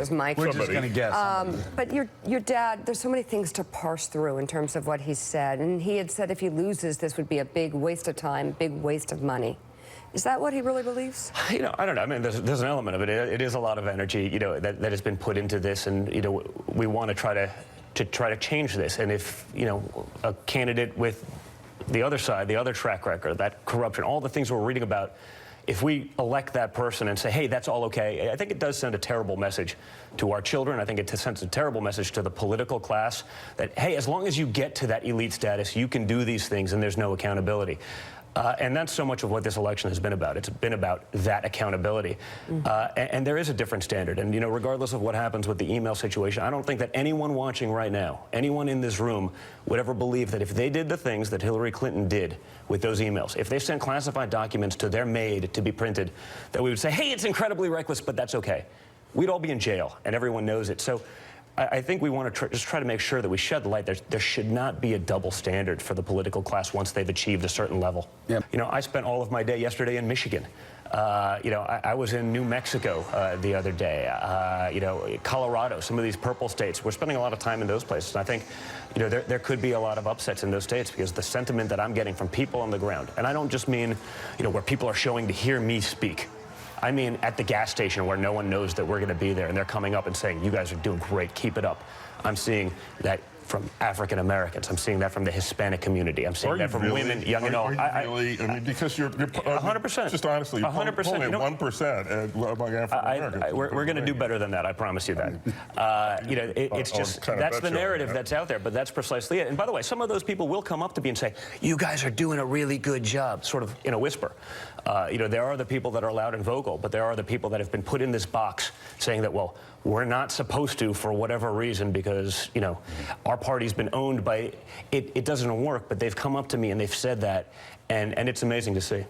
was Mike. We're just going to guess. But your dad, there's so many things to parse through in terms of what he said. And he had said if he loses, this would be a big waste of time, big waste of money. Is that what he really believes? You know, I don't know. I mean, there's an element of it. It is a lot of energy, you know, that has been put into this, and you know, we want to try to change this. And if you know a candidate with the other side, the other track record, that corruption, all the things we're reading about, if we elect that person and say, hey, that's all okay, I think it does send a terrible message to our children. I think it sends a terrible message to the political class that, hey, as long as you get to that elite status, you can do these things and there's no accountability. And that's so much of what this election has been about. It's been about that accountability. And there is a different standard. And, you know, regardless of what happens with the email situation, I don't think that anyone watching right now, anyone in this room, would ever believe that if they did the things that Hillary Clinton did with those emails, if they sent classified documents to their maid to be printed, that we would say, hey, it's incredibly reckless, but that's okay. We'd all be in jail, and everyone knows it. So I think we want to just try to make sure that we shed the light. There should not be a double standard for the political class once they've achieved a certain level. Yep. You know, I spent all of my day yesterday in Michigan. You know, I was in New Mexico the other day. You know, Colorado, some of these purple states. We're spending a lot of time in those places. And I think, you know, there could be a lot of upsets in those states because the sentiment that I'm getting from people on the ground, and I don't just mean, you know, where people are showing to hear me speak. I mean at the gas station where no one knows that we're going to be there, and they're coming up and saying, you guys are doing great, keep it up. I'm seeing that from African Americans. I'm seeing that from the Hispanic community. I'm seeing that from women, young and old. I mean, because you're 100%. Just honestly, you're 100%. only 1% among African Americans. We're going to do better than that. I promise you that. You know, it's just that's the narrative that's out there. But that's precisely it. And by the way, some of those people will come up to me and say, "You guys are doing a really good job," sort of in a whisper. You know, there are the people that are loud and vocal, but there are the people that have been put in this box saying that, well, we're not supposed to for whatever reason because, you know, our party's been owned by it. It doesn't work, but they've come up to me and they've said that, and it's amazing to see.